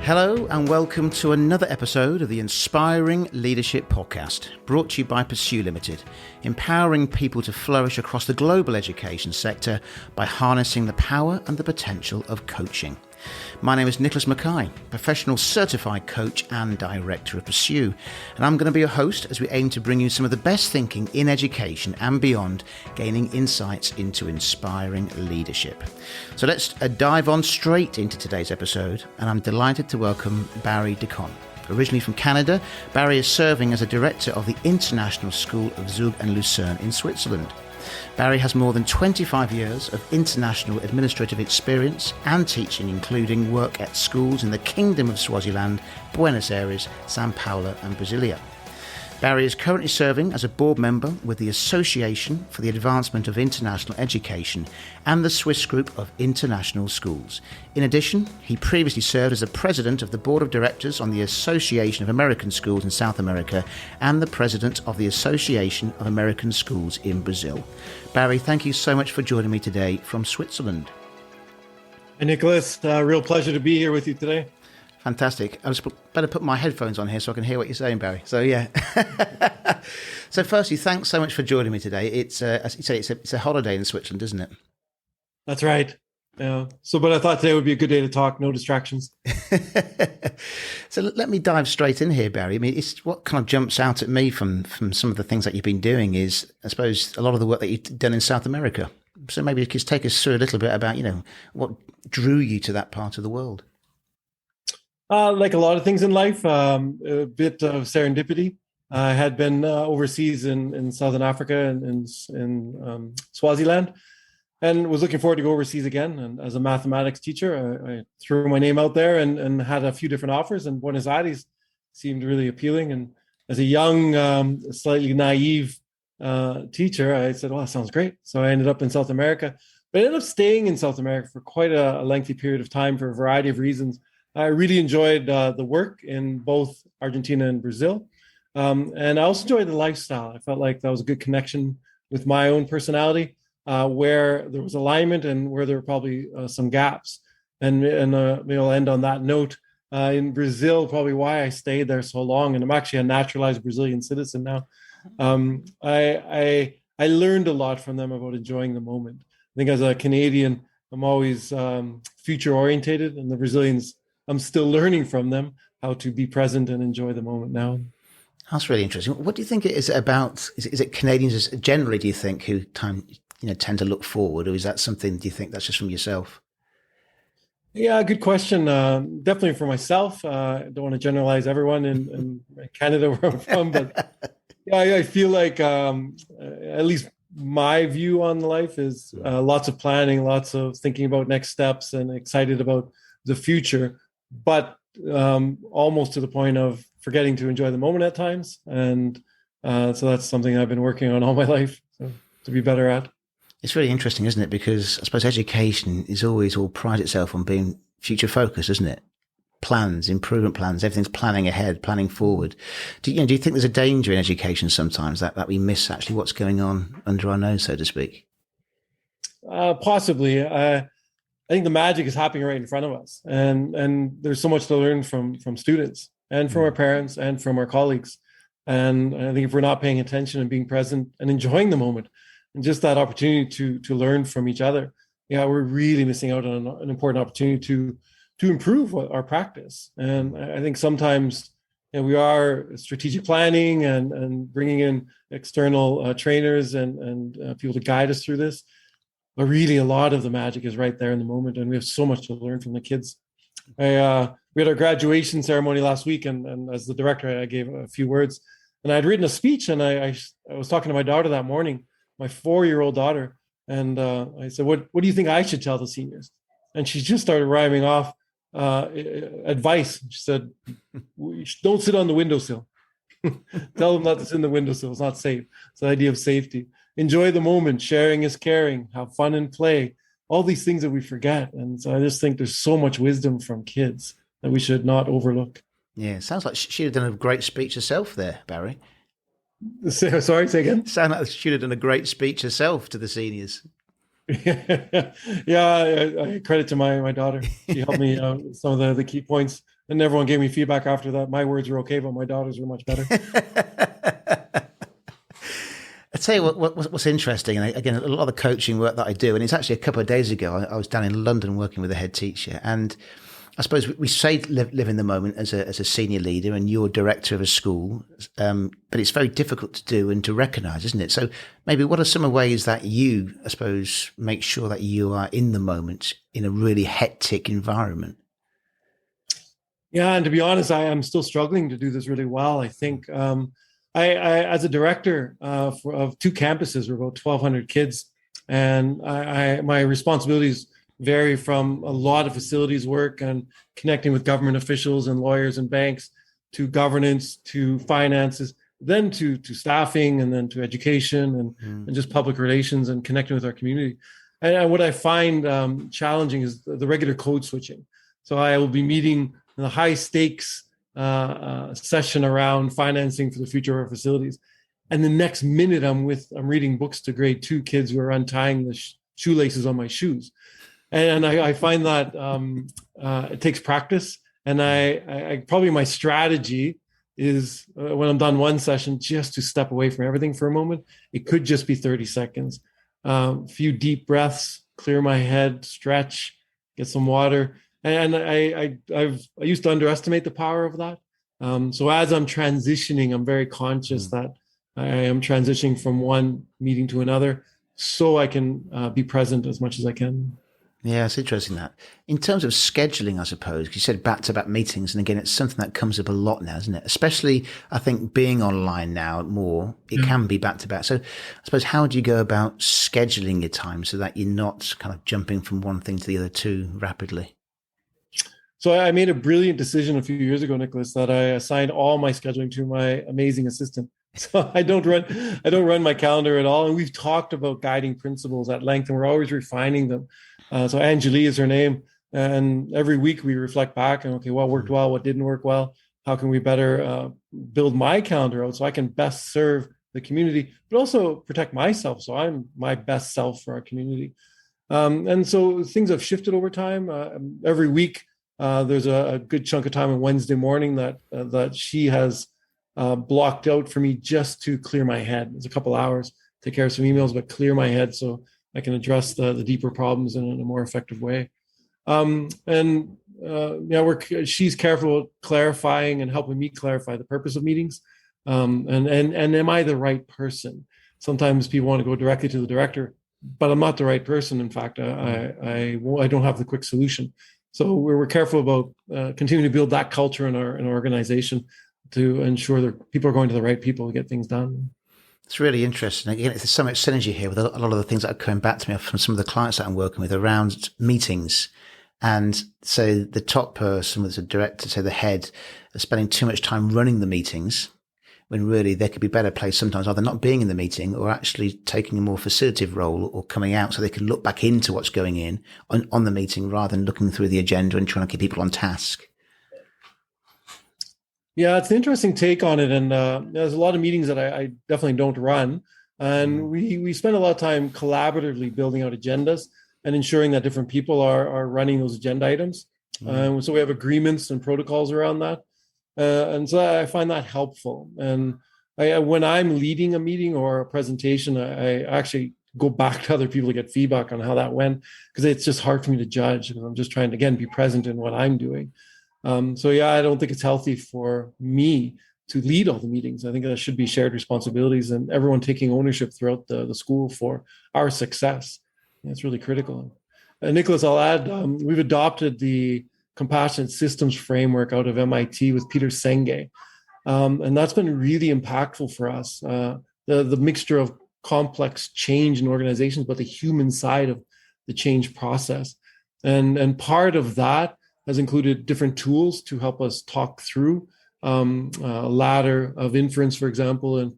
Hello and welcome to another episode of the Inspiring Leadership Podcast, brought to you by Pursue Limited, empowering people to flourish across the global education sector by harnessing the power and the potential of coaching. My name is Nicholas McKie, professional certified coach and director of Pursue, and I'm going to be your host as we aim to bring you some of the best thinking in education and beyond, gaining insights into inspiring leadership. So let's dive on straight into today's episode, and I'm delighted to welcome Barry Dequanne. Originally from Canada, Barry is serving as a director of the International School of Zug and Luzern in Switzerland. Barry has more than 25 years of international administrative experience and teaching, including work at schools in the Kingdom of Swaziland, Buenos Aires, São Paulo and Brasilia. Barry is currently serving as a board member with the Association for the Advancement of International Education and the Swiss Group of International Schools. In addition, he previously served as the president of the board of directors on the Association of American Schools in South America and the president of the Association of American Schools in Brazil. Barry, thank you so much for joining me today from Switzerland. Hey, Nicholas, real pleasure to be here with you today. Fantastic. I just better put my headphones on here so I can hear what you're saying, Barry. So, yeah. So, firstly, thanks so much for joining me today. It's, as you say, it's a holiday in Switzerland, isn't it? That's right. Yeah. But I thought today would be a good day to talk. No distractions. So, let me dive straight in here, Barry. I mean, it's what kind of jumps out at me from some of the things that you've been doing is, I suppose, a lot of the work that you've done in South America. So, maybe you could take us through a little bit about, what drew you to that part of the world. Like a lot of things in life, a bit of serendipity. I had been overseas in Southern Africa and in Swaziland, and was looking forward to go overseas again. And as a mathematics teacher, I threw my name out there and had a few different offers. And Buenos Aires seemed really appealing. And as a young, slightly naive teacher, I said, "Well, that sounds great." So I ended up in South America, but I ended up staying in South America for quite a lengthy period of time for a variety of reasons. I really enjoyed the work in both Argentina and Brazil. And I also enjoyed the lifestyle. I felt like that was a good connection with my own personality, where there was alignment and where there were probably some gaps. And maybe I'll end on that note. In Brazil, probably why I stayed there so long, and I'm actually a naturalized Brazilian citizen now. I learned a lot from them about enjoying the moment. I think as a Canadian, I'm always future orientated, and the Brazilians, I'm still learning from them how to be present and enjoy the moment now. That's really interesting. What do you think it is about? Is it Canadians generally, do you think, who tend to look forward, or is that something, do you think that's just from yourself? Yeah, good question. Definitely for myself. I don't want to generalize everyone in Canada where I'm from, but yeah, I feel like at least my view on life is lots of planning, lots of thinking about next steps and excited about the future, but almost to the point of forgetting to enjoy the moment at times. And so that's something I've been working on all my life to be better at. It's really interesting, isn't it? Because I suppose education is always all prides itself on being future focused, isn't it? Plans, improvement plans, everything's planning ahead, planning forward. Do you think there's a danger in education sometimes that we miss actually what's going on under our nose, so to speak? Possibly. I think the magic is happening right in front of us, and there's so much to learn from students and from our parents and from our colleagues. And I think if we're not paying attention and being present and enjoying the moment and just that opportunity to learn from each other, we're really missing out on an important opportunity to improve our practice. And I think sometimes we are strategic planning and bringing in external trainers and people to guide us through this. But really, a lot of the magic is right there in the moment, and we have so much to learn from the kids. We had our graduation ceremony last week, and as the director, I gave a few words. And I'd written a speech, and I was talking to my daughter that morning, my 4-year-old daughter, and I said, "What do you think I should tell the seniors?" And she just started rhyming off advice. She said, "Don't sit on the windowsill. Tell them not to sit in the windowsill. It's not safe." It's the idea of safety. Enjoy the moment. Sharing is caring. Have fun and play. All these things that we forget. And so I just think there's so much wisdom from kids that we should not overlook. Yeah, sounds like she'd have done a great speech herself there, Barry. Sorry, say again? Sounds like she'd have done a great speech herself to the seniors. Yeah, I credit to my daughter. She helped me some of the key points. And everyone gave me feedback after that. My words were okay, but my daughters were much better. I tell you what's interesting, and again, a lot of the coaching work that I do, and it's actually a couple of days ago, I was down in London working with a head teacher, and I suppose we say live in the moment as a senior leader, and you're director of a school, but it's very difficult to do and to recognise, isn't it? So maybe what are some of the ways that you, I suppose, make sure that you are in the moment in a really hectic environment? Yeah, and to be honest, I am still struggling to do this really well. I think I as a director of two campuses, we're about 1,200 kids, and my responsibilities vary from a lot of facilities work and connecting with government officials and lawyers and banks, to governance, to finances, then to staffing, and then to education and just public relations and connecting with our community. And what I find challenging is the regular code switching. So I will be meeting the high stakes session around financing for the future of our facilities, and the next minute I'm reading books to grade 2 kids who are untying the shoelaces on my shoes. And I find that it takes practice. And I probably my strategy is when I'm done one session, just to step away from everything for a moment. It could just be 30 seconds, a few deep breaths, clear my head, stretch, get some water. And I used to underestimate the power of that. So as I'm transitioning, I'm very conscious that I am transitioning from one meeting to another, so I can be present as much as I can. Yeah, it's interesting that. In terms of scheduling, I suppose, you said back-to-back meetings, and again, it's something that comes up a lot now, isn't it? Especially, I think, being online now more, it can be back-to-back. So I suppose, how do you go about scheduling your time so that you're not kind of jumping from one thing to the other too rapidly? So I made a brilliant decision a few years ago, Nicholas, that I assigned all my scheduling to my amazing assistant. So I don't run my calendar at all. And we've talked about guiding principles at length, and we're always refining them. So Angelie is her name. And every week we reflect back and, okay, what worked well, what didn't work well? How can we better build my calendar out so I can best serve the community, but also protect myself so I'm my best self for our community? And so things have shifted over time. Every week, there's a good chunk of time on Wednesday morning that she has blocked out for me just to clear my head. It's a couple hours, take care of some emails, but clear my head so I can address the deeper problems in a more effective way. She's careful at clarifying and helping me clarify the purpose of meetings. And am I the right person? Sometimes people want to go directly to the director, but I'm not the right person. In fact, I don't have the quick solution. So we're careful about continuing to build that culture in our organization to ensure that people are going to the right people to get things done. It's really interesting. Again, there's so much synergy here with a lot of the things that are coming back to me from some of the clients that I'm working with around meetings. And so the top person, whether it's a director, so the head, are spending too much time running the meetings, when really they could be better placed sometimes either not being in the meeting or actually taking a more facilitative role or coming out so they can look back into what's going on the meeting rather than looking through the agenda and trying to keep people on task. Yeah, it's an interesting take on it. And there's a lot of meetings that I definitely don't run. And we spend a lot of time collaboratively building out agendas and ensuring that different people are running those agenda items. So we have agreements and protocols around that. And so I find that helpful. And when I'm leading a meeting or a presentation, I actually go back to other people to get feedback on how that went, because it's just hard for me to judge. I'm just trying to, again, be present in what I'm doing. So yeah, I don't think it's healthy for me to lead all the meetings. I think that should be shared responsibilities and everyone taking ownership throughout the school for our success. It's really critical. Nicholas, I'll add, we've adopted the Compassionate Systems Framework out of MIT with Peter Senge. And that's been really impactful for us. The mixture of complex change in organizations, but the human side of the change process. And part of that has included different tools to help us talk through a ladder of inference, for example. And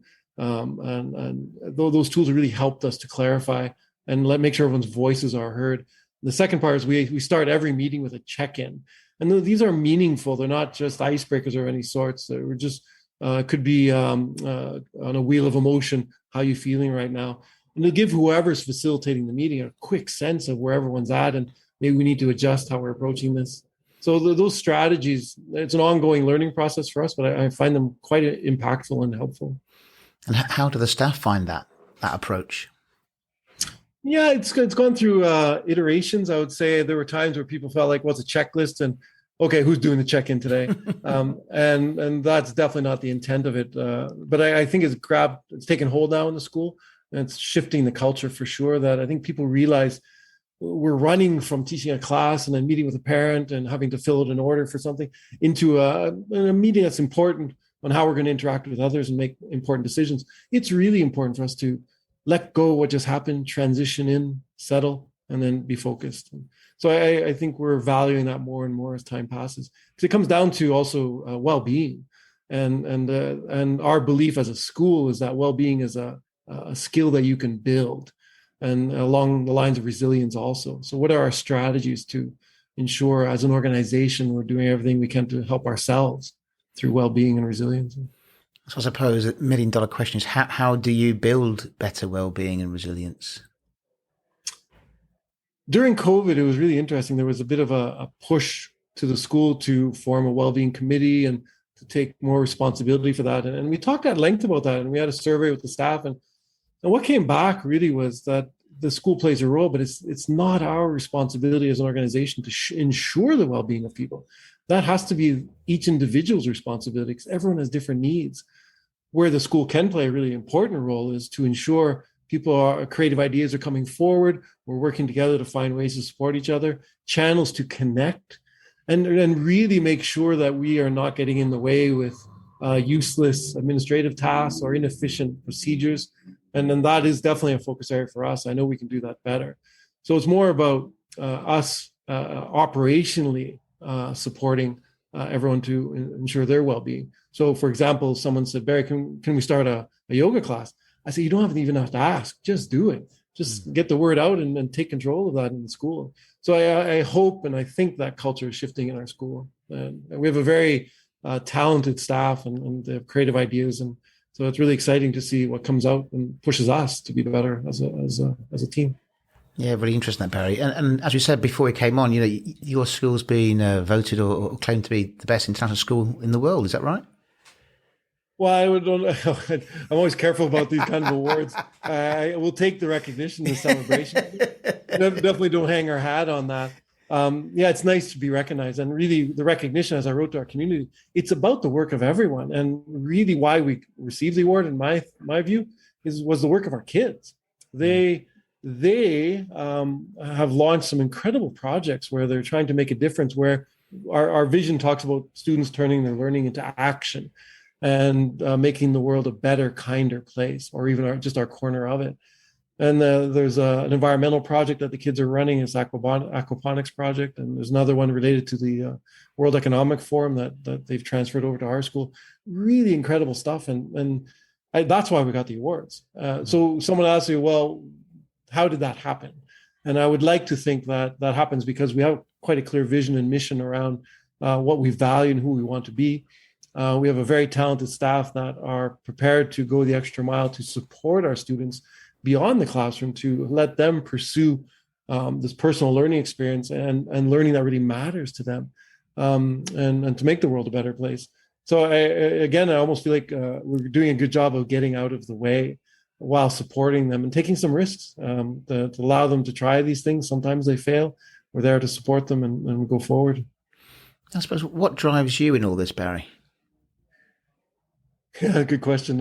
those tools have really helped us to clarify and make sure everyone's voices are heard. The second part is we start every meeting with a check-in. And these are meaningful. They're not just icebreakers of any sorts. We're just, could be on a wheel of emotion, how are you feeling right now? And to give whoever's facilitating the meeting a quick sense of where everyone's at and maybe we need to adjust how we're approaching this. So those strategies, it's an ongoing learning process for us, but I find them quite impactful and helpful. And how do the staff find that approach? Yeah, it's gone through iterations. I would say there were times where people felt like, what's a checklist? And okay, who's doing the check-in today? And that's definitely not the intent of it. But I think it's taken hold now in the school, and it's shifting the culture for sure. That I think people realize we're running from teaching a class and then meeting with a parent and having to fill out an order for something into a meeting that's important on how we're going to interact with others and make important decisions. It's really important for us to let go of what just happened, transition in, settle, and then be focused. So I think we're valuing that more and more as time passes, because it comes down to also well-being, and our belief as a school is that well-being is a skill that you can build, and along the lines of resilience also. So what are our strategies to ensure as an organization we're doing everything we can to help ourselves through well-being and resilience? So I suppose the $1 million question is how do you build better well-being and resilience? During COVID, it was really interesting. There was a bit of a push to the school to form a well-being committee and to take more responsibility for that. And we talked at length about that, and we had a survey with the staff. And what came back really was that the school plays a role, but it's not our responsibility as an organization to ensure the well-being of people. That has to be each individual's responsibility, because everyone has different needs. Where the school can play a really important role is to ensure creative ideas are coming forward. We're working together to find ways to support each other, channels to connect, and really make sure that we are not getting in the way with useless administrative tasks or inefficient procedures. And then that is definitely a focus area for us. I know we can do that better. So it's more about us operationally supporting everyone to ensure their well-being. So, for example, someone said, Barry, can we start a yoga class? I said, you don't even have to ask. Just do it. Just get the word out and take control of that in the school. So I hope and I think that culture is shifting in our school. And we have a very talented staff and they have creative ideas. And so it's really exciting to see what comes out and pushes us to be better as a team. Yeah, really interesting that, Barry. And as we said before we came on, your school's been voted or claimed to be the best international school in the world. Is that right? Well, I'm always careful about these kind of awards. I will take the recognition, the celebration. Definitely don't hang our hat on that. Yeah, it's nice to be recognized. And really the recognition, as I wrote to our community, it's about the work of everyone. And really why we received the award, in my view, was the work of our kids. They have launched some incredible projects where they're trying to make a difference, where our vision talks about students turning their learning into action and making the world a better, kinder place, or even just our corner of it. And there's an environmental project that the kids are running, it's aquaponics project, and there's another one related to the World Economic Forum that they've transferred over to our school. Really incredible stuff, and that's why we got the awards. So someone asked me, well, how did that happen? And I would like to think that happens because we have quite a clear vision and mission around what we value and who we want to be. We have a very talented staff that are prepared to go the extra mile to support our students beyond the classroom, to let them pursue this personal learning experience and learning that really matters to them, and to make the world a better place. So I almost feel like we're doing a good job of getting out of the way while supporting them and taking some risks to allow them to try these things. Sometimes they fail. We're there to support them and go forward. I suppose, what drives you in all this, Barry? Yeah, good question.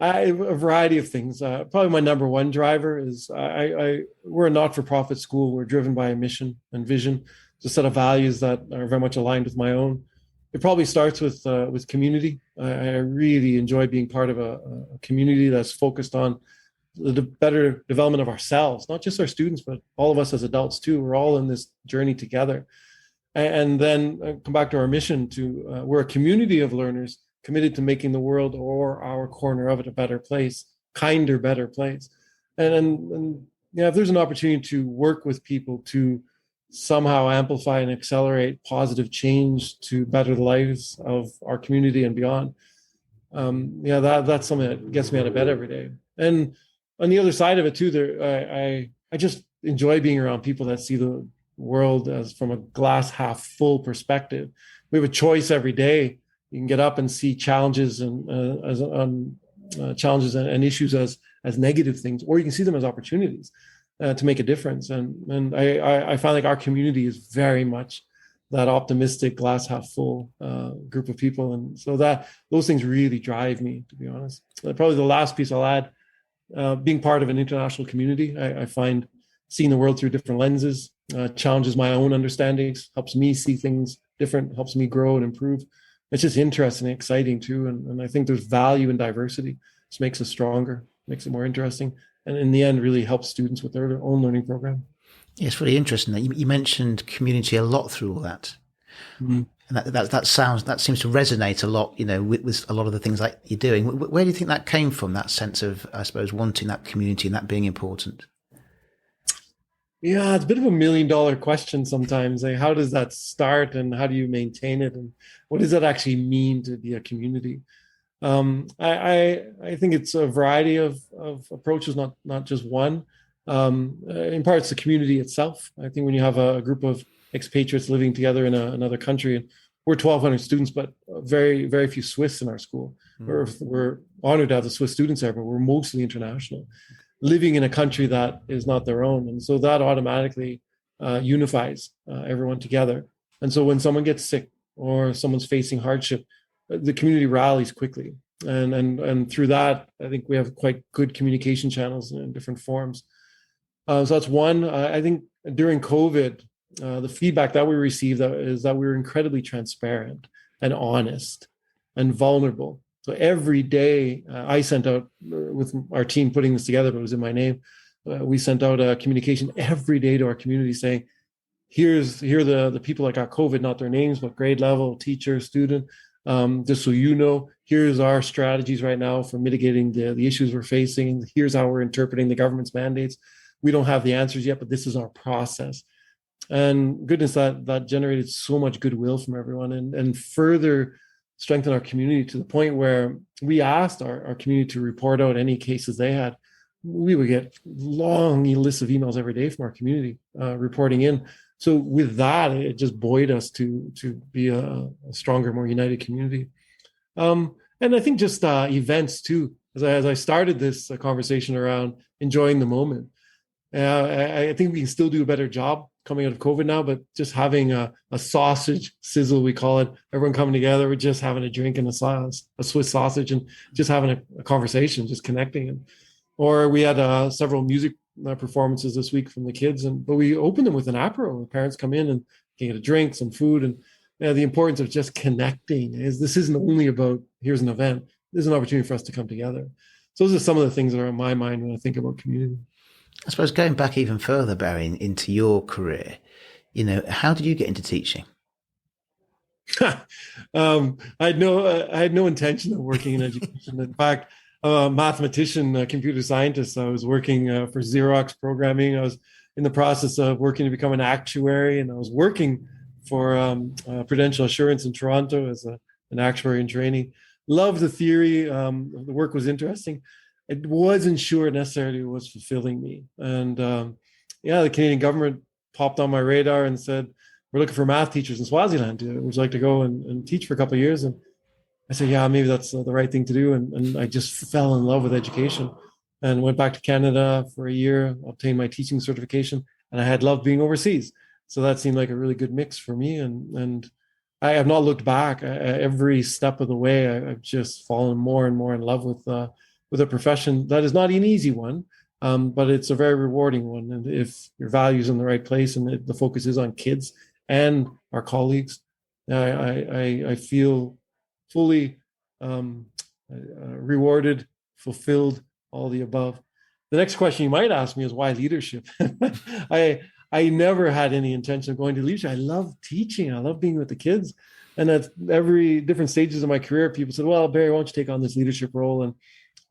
A variety of things. Probably my number one driver is we're a not-for-profit school. We're driven by a mission and vision, it's a set of values that are very much aligned with my own. It probably starts with community. I really enjoy being part of a community that's focused on the better development of ourselves, not just our students, but all of us as adults too. We're all in this journey together. And then come back to our mission we're a community of learners committed to making the world or our corner of it a better place, kinder, better place. And if there's an opportunity to work with people to somehow amplify and accelerate positive change to better the lives of our community and beyond, that's something that gets me out of bed every day. And on the other side of it too, I just enjoy being around people that see the world as from a glass half full perspective. We have a choice every day. You can get up and see challenges and challenges and issues as negative things, or you can see them as opportunities to make a difference. And I find like our community is very much that optimistic glass half full group of people, and so that those things really drive me, to be honest. Probably the last piece I'll add, being part of an international community, I find seeing the world through different lenses challenges my own understandings, helps me see things different, helps me grow and improve. It's just interesting and exciting too, and I think there's value in diversity. This makes us stronger, makes it more interesting, and in the end really helps students with their own learning program. Yeah, it's really interesting that you mentioned community a lot through all that. Mm-hmm. And that seems to resonate a lot, with a lot of the things that you're doing. Where do you think that came from, that sense of, I suppose, wanting that community and that being important? Yeah, it's a bit of $1 million question sometimes. Like, how does that start and how do you maintain it? And what does that actually mean to be a community? I think it's a variety of approaches, not just one. In part, it's the community itself. I think when you have a group of expatriates living together in another country, and we're 1,200 students, but very, very few Swiss in our school. Mm-hmm. We're honored to have the Swiss students there, but we're mostly international, living in a country that is not their own. And so that automatically unifies everyone together. And so when someone gets sick or someone's facing hardship, the community rallies quickly. And through that, I think we have quite good communication channels in different forms. So that's one. I think during COVID, the feedback that we received is that we were incredibly transparent and honest and vulnerable. So every day I sent out, with our team putting this together, but it was in my name, we sent out a communication every day to our community saying, here are the people that got COVID, not their names, but grade level, teacher, student. Just so you know, here's our strategies right now for mitigating the issues we're facing. Here's how we're interpreting the government's mandates. We don't have the answers yet, but this is our process. And goodness, that generated so much goodwill from everyone and further strengthened our community to the point where we asked our community to report out any cases they had. We would get long lists of emails every day from our community reporting in. So with that, it just buoyed us to be a stronger, more united community. And I think just events too, as I started this conversation around enjoying the moment. I think we can still do a better job coming out of COVID now, but just having a sausage sizzle, we call it, everyone coming together, we're just having a drink and a Swiss sausage and just having a conversation, just connecting. Or we had several music performances this week from the kids, but we opened them with an apéro. The parents come in and can get a drink, some food, and the importance of just connecting is this isn't only about here's an event. There's an opportunity for us to come together. So those are some of the things that are on my mind when I think about community. I suppose going back even further, Barry, into your career, how did you get into teaching? I had no intention of working in education. In fact, a mathematician, a computer scientist. I was working for Xerox programming. I was in the process of working to become an actuary, and I was working for Prudential Assurance in Toronto as an actuary in training. Loved the theory. The work was interesting. It wasn't sure necessarily it was fulfilling me. And the Canadian government popped on my radar and said, we're looking for math teachers in Swaziland. Would you like to go and teach for a couple of years? And I said, yeah, maybe that's the right thing to do. And I just fell in love with education and went back to Canada for a year, obtained my teaching certification, and I had loved being overseas. So that seemed like a really good mix for me. And I have not looked back. Every step of the way, I've just fallen more and more in love with a profession that is not an easy one, but it's a very rewarding one. And if your value's in the right place and the focus is on kids and our colleagues, I feel fully rewarded, fulfilled, all the above. The next question you might ask me is why leadership? I never had any intention of going to leadership. I love teaching. I love being with the kids. And at every different stages of my career, people said, well, Barry, why don't you take on this leadership role?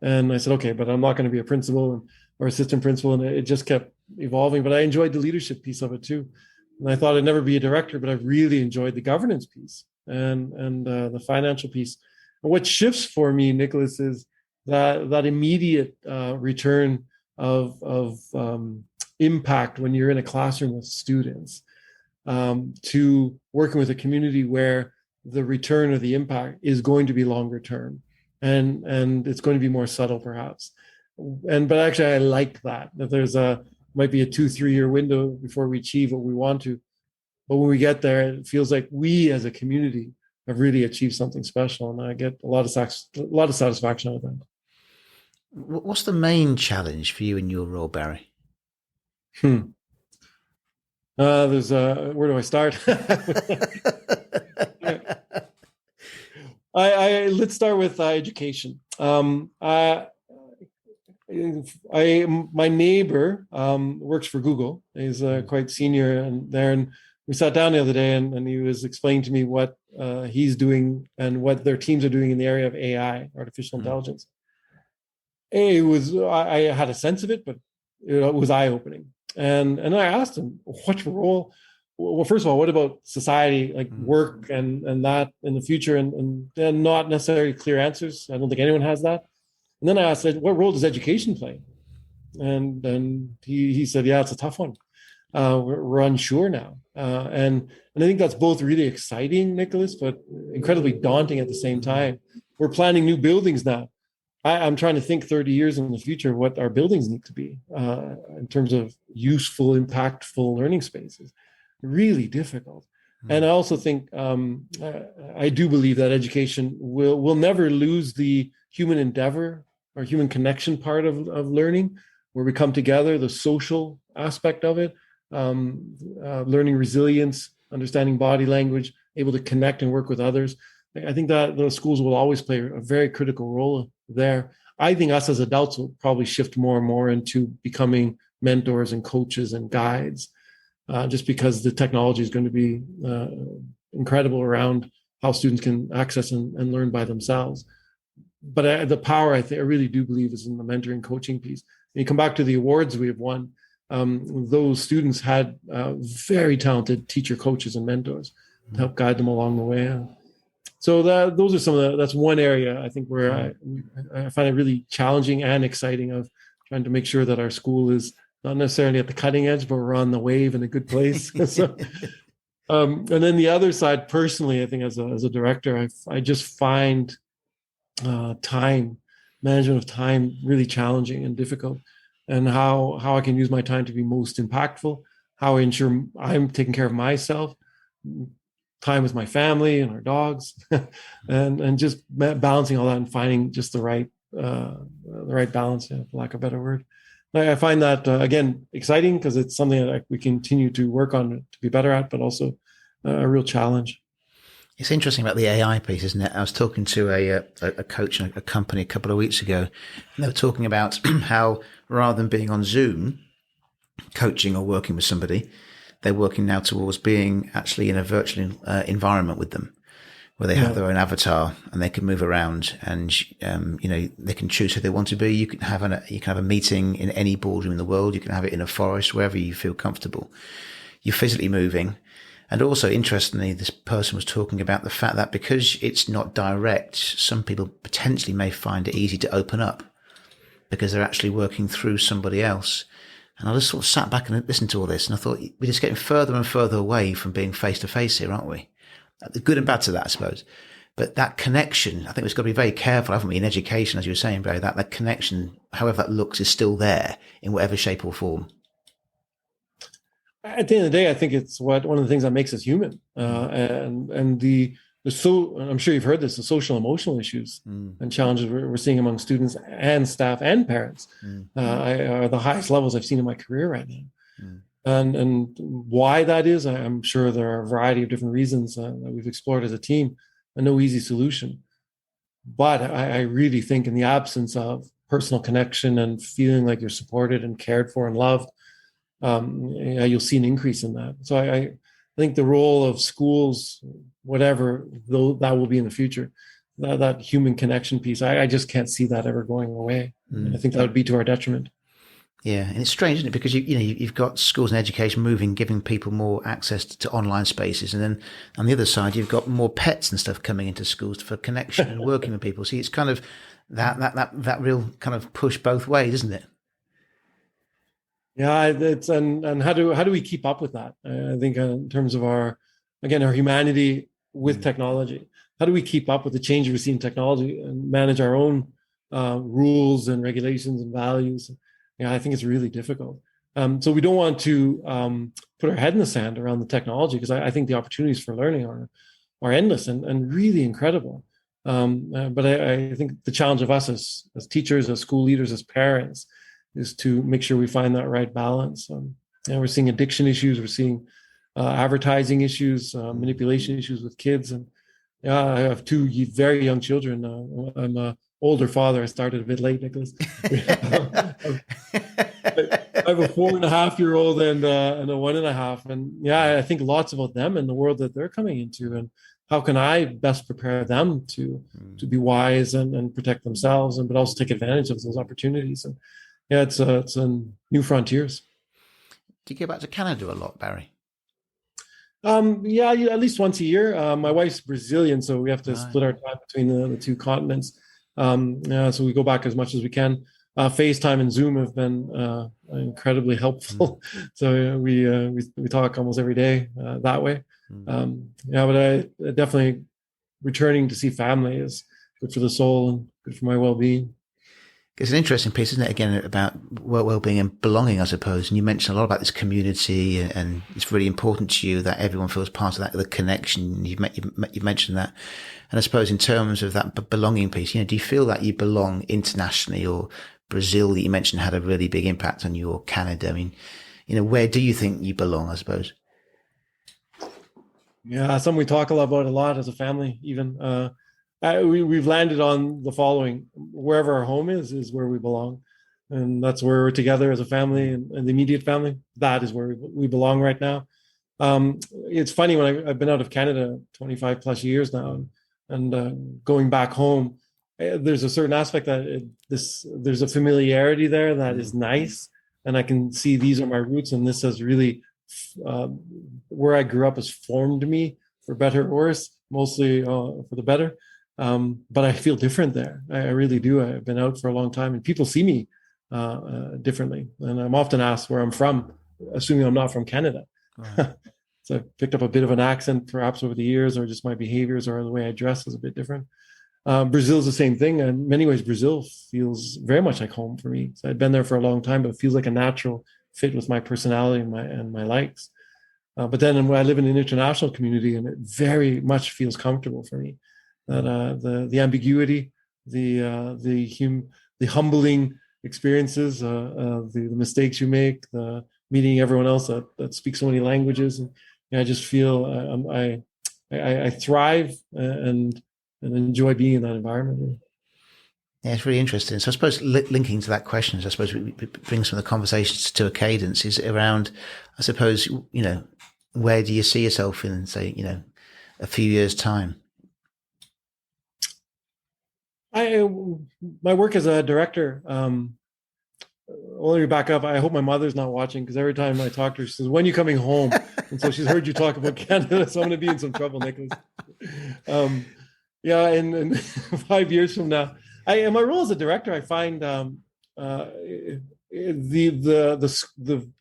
And I said, okay, but I'm not going to be a principal or assistant principal. And it just kept evolving. But I enjoyed the leadership piece of it too. And I thought I'd never be a director, but I've really enjoyed the governance piece and the financial piece. And what shifts for me, Nicholas, is that immediate return of impact when you're in a classroom with students. to working with a community where the return or the impact is going to be longer term, and it's going to be more subtle perhaps. But actually I like that there's might be a 2-3 year window before we achieve what we want to. But when we get there, it feels like we as a community have really achieved something special, and I get a lot of satisfaction out of that. What's the main challenge for you in your role, Barry? There's where do I start? Let's start with education. My neighbor works for Google. He's quite senior and we sat down the other day and he was explaining to me what he's doing and what their teams are doing in the area of AI, artificial intelligence. I had a sense of it, but it was eye-opening. And I asked him, what role? Well, first of all, what about society, like work and that in the future? And not necessarily clear answers. I don't think anyone has that. And then I asked, what role does education play? And he said, yeah, it's a tough one. We're unsure now. And I think that's both really exciting, Nicholas, but incredibly daunting at the same time. We're planning new buildings now. I'm trying to think 30 years in the future what our buildings need to be in terms of useful, impactful learning spaces. Really difficult. And I also think I do believe that education will never lose the human endeavor or human connection part of learning, where we come together, the social aspect of it, learning resilience, understanding body language, able to connect and work with others. I think that those schools will always play a very critical role there. I think us as adults will probably shift more and more into becoming mentors and coaches and guides, just because the technology is going to be incredible around how students can access and learn by themselves. But the power, I really do believe, is in the mentoring coaching piece. And you come back to the awards we have won. Those students had very talented teacher coaches and mentors to help guide them along the way. So those are that's one area I think where I find it really challenging and exciting, of trying to make sure that our school is not necessarily at the cutting edge, but we're on the wave in a good place. So, and then the other side, personally, I think as a director, I just find management of time really challenging and difficult, and how I can use my time to be most impactful, how I ensure I'm taking care of myself, time with my family and our dogs, and just balancing all that and finding just the right balance, for lack of a better word. I find that again exciting, because it's something that we continue to work on to be better at, but also a real challenge. It's interesting about the AI piece, isn't it? I was talking to a coach in a company a couple of weeks ago, and they were talking about how rather than being on Zoom, coaching or working with somebody, they're working now towards being actually in a virtual environment with them, where they have their own avatar and they can move around, and they can choose who they want to be. You can have a meeting in any boardroom in the world. You can have it in a forest, wherever you feel comfortable. You're physically moving. And also, interestingly, this person was talking about the fact that because it's not direct, some people potentially may find it easy to open up because they're actually working through somebody else. And I just sort of sat back and listened to all this, and I thought, we're just getting further and further away from being face to face here, aren't we? The good and bad to that, I suppose. But that connection, I think we've got to be very careful, haven't we, in education, as you were saying, Barry, that connection, however that looks, is still there in whatever shape or form. At the end of the day, I think it's one of the things that makes us human, and I'm sure you've heard this, the social emotional issues and challenges we're seeing among students and staff and parents are the highest levels I've seen in my career right now. And why that is, I'm sure there are a variety of different reasons that we've explored as a team, and no easy solution. But I really think in the absence of personal connection and feeling like you're supported and cared for and loved, you'll see an increase in that. So I think the role of schools, whatever though that will be in the future, that human connection piece, I just can't see that ever going away. I think that would be to our detriment. Yeah, and it's strange, isn't it? Because you've got schools and education moving, giving people more access to online spaces, and then on the other side you've got more pets and stuff coming into schools for connection and working with people. See, it's kind of that real kind of push both ways, isn't it? Yeah, it's and how do we keep up with that? I think in terms of our humanity with technology, how do we keep up with the change we see in technology and manage our own rules and regulations and values? Yeah, I think it's really difficult. So we don't want to put our head in the sand around the technology, because I think the opportunities for learning are endless and really incredible. But I think the challenge of us as teachers, as school leaders, as parents, is to make sure we find that right balance. We're seeing addiction issues, we're seeing advertising issues, manipulation issues with kids, and I have two very young children. I'm an older father. I started a bit late, Nicholas. I have a 4.5-year-old and a 1.5, and I think lots about them and the world that they're coming into, and how can I best prepare them to be wise and protect themselves, but also take advantage of those opportunities. And it's new frontiers. Do you go back to Canada a lot, Barry? At least once a year. My wife's Brazilian, so we have to split our time between the two continents. So we go back as much as we can. FaceTime and Zoom have been incredibly helpful. So we talk almost every day that way. But I definitely, returning to see family is good for the soul and good for my well-being. It's an interesting piece, isn't it? Again, about well-being and belonging, I suppose. And you mentioned a lot about this community, and it's really important to you that everyone feels part of that, the connection. You've mentioned that, and I suppose in terms of that belonging piece, do you feel that you belong internationally, or Brazil that you mentioned had a really big impact on you, or Canada? I mean, where do you think you belong? I suppose. Yeah, something we talk about a lot as a family, even. We've landed on the following: wherever our home is where we belong. And that's where we're together as a family, and the immediate family. That is where we belong right now. It's funny, when I've been out of Canada 25 plus years now, and going back home, there's a certain aspect that there's a familiarity there that is nice. And I can see these are my roots, and this has really, where I grew up has formed me, for better or worse, mostly for the better. But I feel different there. I really do. I've been out for a long time, and people see me differently. And I'm often asked where I'm from, assuming I'm not from Canada. Right. So I picked up a bit of an accent perhaps over the years, or just my behaviors or the way I dress is a bit different. Brazil's the same thing. In many ways, Brazil feels very much like home for me. So I've been there for a long time, but it feels like a natural fit with my personality and my likes. But then when I live in an international community, and it very much feels comfortable for me. That the ambiguity, the humbling experiences, the mistakes you make, the meeting everyone else that speaks so many languages, and I just feel I thrive and enjoy being in that environment. Yeah, it's really interesting. So I suppose linking to that question, I suppose we bring some of the conversations to a cadence, is around, I suppose, where do you see yourself in, say, a few years' time? My work as a director, only to back up, I hope my mother's not watching, because every time I talk to her, she says, "When are you coming home?" And so she's heard you talk about Canada, so I'm going to be in some trouble, Nicholas. In 5 years from now, my role as a director, I find the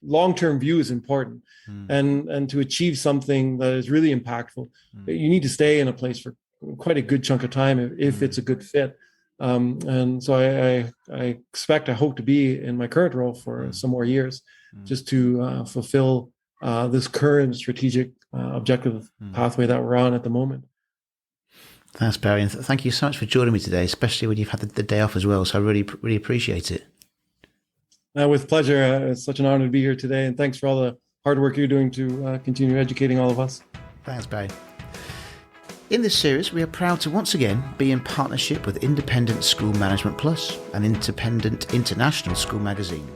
long-term view is important, and to achieve something that is really impactful, you need to stay in a place for quite a good chunk of time if it's a good fit. And so I hope to be in my current role for some more years, just to fulfill this current strategic objective pathway that we're on at the moment. Thanks, Barry. And thank you so much for joining me today, especially when you've had the day off as well. So I really, really appreciate it. With pleasure. It's such an honor to be here today. And thanks for all the hard work you're doing to continue educating all of us. Thanks, Barry. In this series, we are proud to once again be in partnership with Independent School Management Plus, an independent international school magazine.